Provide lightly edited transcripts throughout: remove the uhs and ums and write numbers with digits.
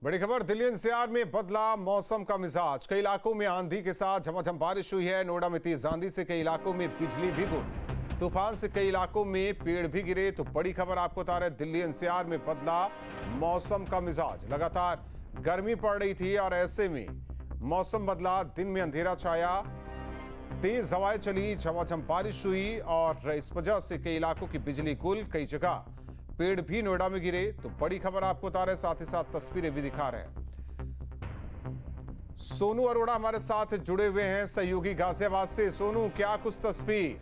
बड़ी खबर दिल्ली एनसीआर में बदला मौसम का मिजाज। कई इलाकों में आंधी के साथ झमाझम बारिश हुई है। नोएडा में तेज आंधी से कई इलाकों में बिजली भी गुल। तूफान से कई इलाकों में पेड़ भी गिरे। तो बड़ी खबर आपको बता रहे, दिल्ली एनसीआर में बदला मौसम का मिजाज। लगातार गर्मी पड़ रही थी और ऐसे में मौसम बदला। दिन में अंधेरा छाया, तेज हवाएं चली, झमाझम बारिश हुई और इस वजह से कई इलाकों की बिजली गुल। कई जगह पेड़ भी नोएडा में गिरे। तो बड़ी खबर आपको बता रहे, साथ ही साथ तस्वीरें भी दिखा रहे हैं। सोनू अरोड़ा हमारे साथ जुड़े हुए हैं सहयोगी गाजियाबाद से। सोनू, क्या कुछ तस्वीर?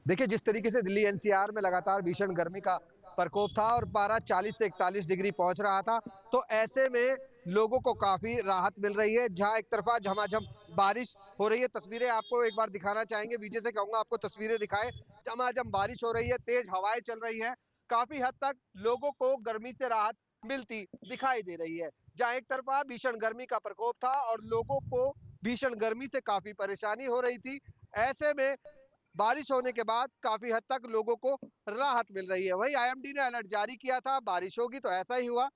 देखिए, जिस तरीके से दिल्ली एनसीआर में लगातार भीषण गर्मी का प्रकोप था और पारा 40 से 41 डिग्री पहुंच रहा था, तो ऐसे में लोगों को काफी राहत मिल रही है। जहां एक तरफा झमाझम बारिश हो रही है, तस्वीरें आपको एक बार दिखाना चाहेंगे। विजय से कहूंगा आपको तस्वीरें दिखाए। झमाझम बारिश हो रही है, तेज हवाएं चल रही है। काफी हद तक लोगों को गर्मी से राहत मिलती दिखाई दे रही है। जहां एक तरफा भीषण गर्मी का प्रकोप था और लोगों को भीषण गर्मी से काफी परेशानी हो रही थी, ऐसे में बारिश होने के बाद काफी हद तक लोगों को राहत मिल रही है। वहीं आईएमडी ने अलर्ट जारी किया था बारिश होगी, तो ऐसा ही हुआ।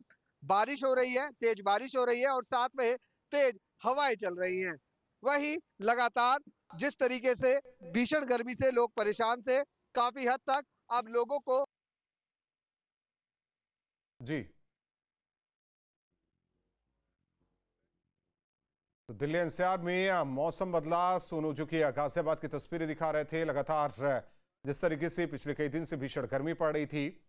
बारिश हो रही है, तेज बारिश हो रही है और साथ में तेज हवाएं चल रही हैं। वहीं लगातार जिस तरीके से भीषण गर्मी से लोग परेशान थे, काफी हद तक अब लोगों को जी, तो दिल्ली एनसीआर में मौसम बदला। सोनू जो कि गाजियाबाद की तस्वीरें दिखा रहे थे। लगातार जिस तरीके से पिछले कई दिन से भीषण गर्मी पड़ रही थी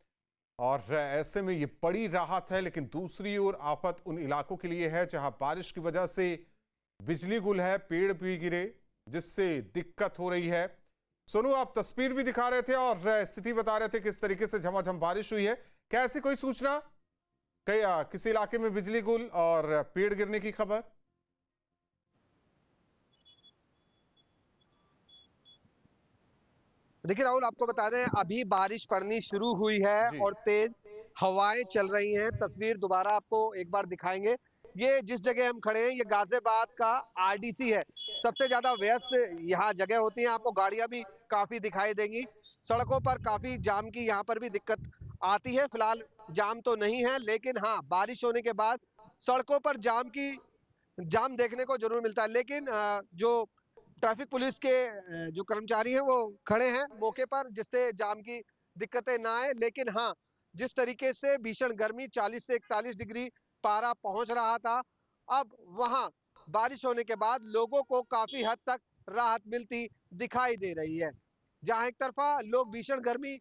और ऐसे में ये बड़ी राहत है, लेकिन दूसरी ओर आफत उन इलाकों के लिए है जहां बारिश की वजह से बिजली गुल है, पेड़ भी गिरे, जिससे दिक्कत हो रही है। सोनू, आप तस्वीर भी दिखा रहे थे और स्थिति बता रहे थे किस तरीके से झमाझम बारिश हुई है। क्या ऐसी कोई सूचना, कई किसी इलाके में बिजली गुल और पेड़ गिरने की खबर? देखिए राहुल, आपको बता दें अभी बारिश पड़नी शुरू हुई है जी, और तेज हवाएं चल रही हैं। तस्वीर दोबारा आपको एक बार दिखाएंगे। ये जिस जगह हम खड़े हैं, ये गाजियाबाद का आरडीसी है। सबसे ज्यादा व्यस्त यहाँ जगह होती है, आपको गाड़ियां भी काफी दिखाई देंगी। सड़कों पर काफी जाम की यहाँ पर भी दिक्कत आती है। फिलहाल जाम तो नहीं है, लेकिन हाँ, बारिश होने के बाद सड़कों पर जाम देखने को जरूर मिलता है। लेकिन जो ट्रैफिक पुलिस के जो कर्मचारी हैं वो खड़े हैं मौके पर, जिससे जाम की दिक्कतें ना आए। लेकिन हाँ, जिस तरीके से भीषण गर्मी 40 से 41 डिग्री पारा पहुंच रहा था, अब वहां बारिश होने के बाद लोगों को काफी हद तक राहत मिलती दिखाई दे रही है। जहां एक तरफा लोग भीषण गर्मी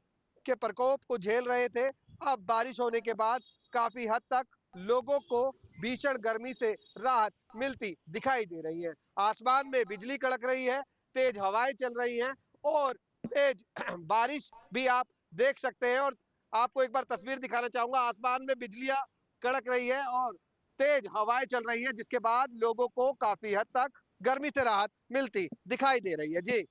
के प्रकोप को झेल रहे थे, अब बारिश होने के बाद काफी हद तक लोगों को भीषण गर्मी से राहत मिलती दिखाई दे रही है। आसमान में बिजली कड़क रही है, तेज हवाएं चल रही हैं और तेज बारिश भी आप देख सकते हैं। और आपको एक बार तस्वीर दिखाना चाहूंगा। आसमान में बिजलियां कड़क रही है और तेज हवाएं चल रही है, जिसके बाद लोगों को काफी हद तक गर्मी से राहत मिलती दिखाई दे रही है। जी,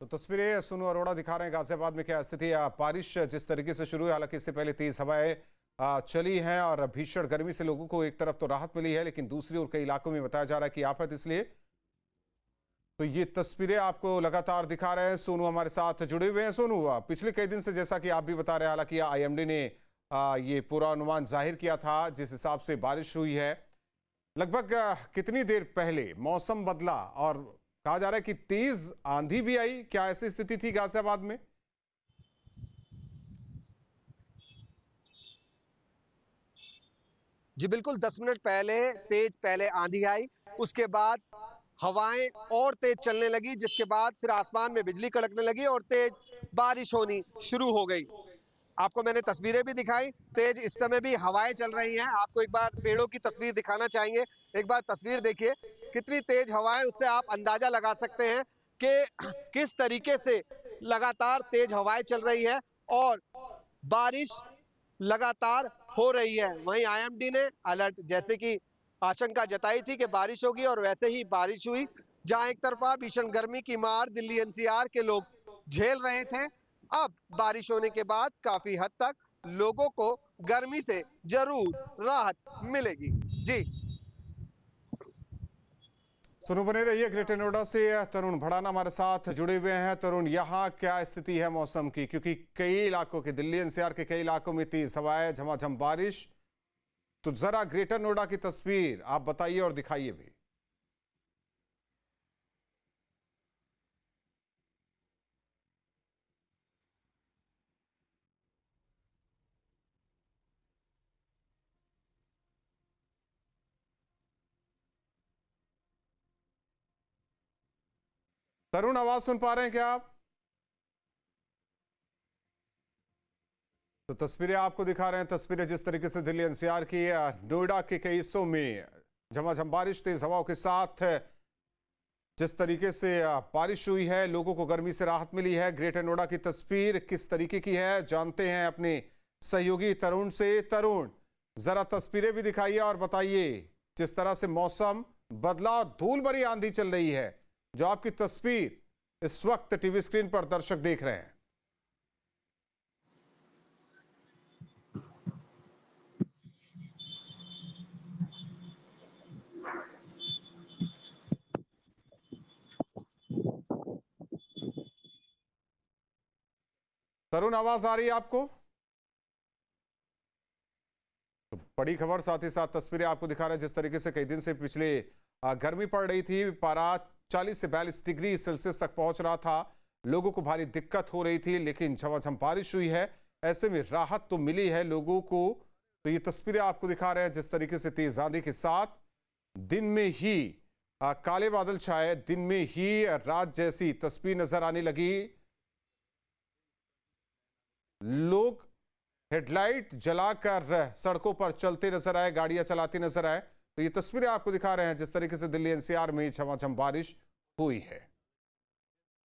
तो तस्वीरें सोनू अरोड़ा दिखा रहे हैं गाजियाबाद में क्या स्थिति है। बारिश जिस तरीके से शुरू हुई, हालांकि इससे पहले तेज हवाएं चली हैं और भीषण गर्मी से लोगों को एक तरफ तो राहत मिली है, लेकिन दूसरी ओर कई इलाकों में बताया जा रहा है कि आफत। इसलिए तो ये तस्वीरें आपको लगातार दिखा रहे हैं। सोनू हमारे साथ जुड़े हुए हैं। सोनू, पिछले कई दिन से जैसा कि आप भी बता रहे हैं, हालांकि आईएमडी ने ये पूरा अनुमान जाहिर किया था जिस हिसाब से बारिश हुई है। लगभग कितनी देर पहले मौसम बदला और कहा जा रहा है कि तेज आंधी भी आई, क्या ऐसी स्थिति थी गाजियाबाद में? जी बिल्कुल। 10 मिनट पहले आंधी आई, उसके बाद हवाएं और तेज चलने लगी, जिसके बाद फिर आसमान में बिजली कड़कने लगी और तेज बारिश होनी शुरू हो गई। आपको मैंने तस्वीरें भी दिखाई। तेज इस समय भी हवाएं चल रही हैं। आपको एक बार पेड़ों की तस्वीर दिखाना चाहेंगे। एक बार तस्वीर देखिए, कितनी तेज हवाएं, उससे आप अंदाजा लगा सकते हैं कि किस तरीके से लगातार तेज हवाएं चल रही है और बारिश लगातार हो रही है। वहीं आईएमडी ने अलर्ट, जैसे कि आशंका जताई थी कि बारिश होगी और वैसे ही बारिश हुई। जहां एक तरफा भीषण गर्मी की मार दिल्ली एनसीआर के लोग झेल रहे थे, अब बारिश होने के बाद काफी हद तक लोगों को गर्मी से जरूर राहत मिलेगी। जी, सुनो, बने रहिए। ग्रेटर नोएडा से तरुण भड़ाना हमारे साथ जुड़े हुए हैं। तरुण, यहाँ क्या स्थिति है मौसम की? क्योंकि कई इलाकों के, दिल्ली एनसीआर के कई इलाकों में तेज हवाएं, झमाझम बारिश। तो जरा ग्रेटर नोएडा की तस्वीर आप बताइए और दिखाइए भी। तरुण, आवाज सुन पा रहे हैं क्या आप? तो तस्वीरें आपको दिखा रहे हैं। तस्वीरें जिस तरीके से दिल्ली एनसीआर की नोएडा के कई हिस्सों में झमाझम बारिश, तेज हवाओं के साथ जिस तरीके से बारिश हुई है, लोगों को गर्मी से राहत मिली है। ग्रेटर नोएडा की तस्वीर किस तरीके की है जानते हैं अपने सहयोगी तरुण से। तरुण, जरा तस्वीरें भी दिखाइए और बताइए जिस तरह से मौसम बदला और धूल भरी आंधी चल रही है, जो आपकी तस्वीर इस वक्त टीवी स्क्रीन पर दर्शक देख रहे हैं। तरुण, आवाज आ रही है आपको? तो बड़ी खबर, साथ ही साथ तस्वीरें आपको दिखा रहे हैं जिस तरीके से कई दिन से पिछले गर्मी पड़ रही थी। पारा 40 से 42 डिग्री सेल्सियस तक पहुंच रहा था। लोगों को भारी दिक्कत हो रही थी, लेकिन झमाझम बारिश हुई है, ऐसे में राहत तो मिली है लोगों को। तो ये तस्वीरें आपको दिखा रहे हैं जिस तरीके से तेज आंधी के साथ दिन में ही काले बादल छाए, दिन में ही रात जैसी तस्वीर नजर आने लगी। लोग हेडलाइट जलाकर सड़कों पर चलते नजर आए, गाड़ियां चलाते नजर आए। तो ये तस्वीरें आपको दिखा रहे हैं जिस तरीके से दिल्ली एनसीआर में झमाझम बारिश हुई है।